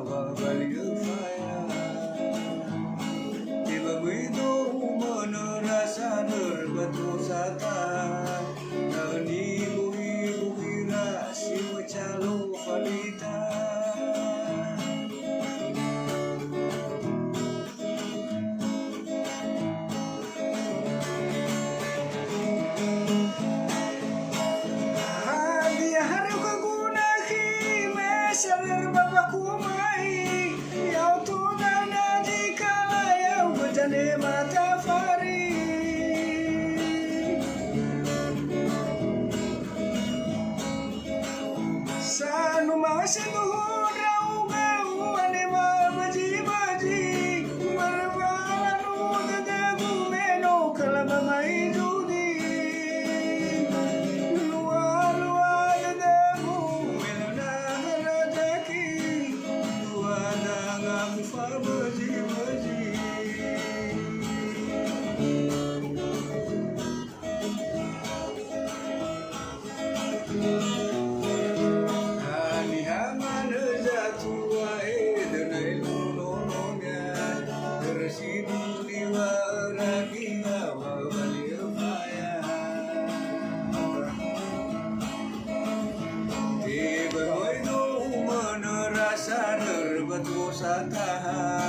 wa balieu faya tiba begitu menerasa betul sata nani buhi rasi calo falita Salir bapakku mai Yau tunan naji kala Yau berjane mata fari Sanu masih tuhun rau gau Ane ma baji-baji Marbalanu gagagu meno Kalaba mai judi Betul sataha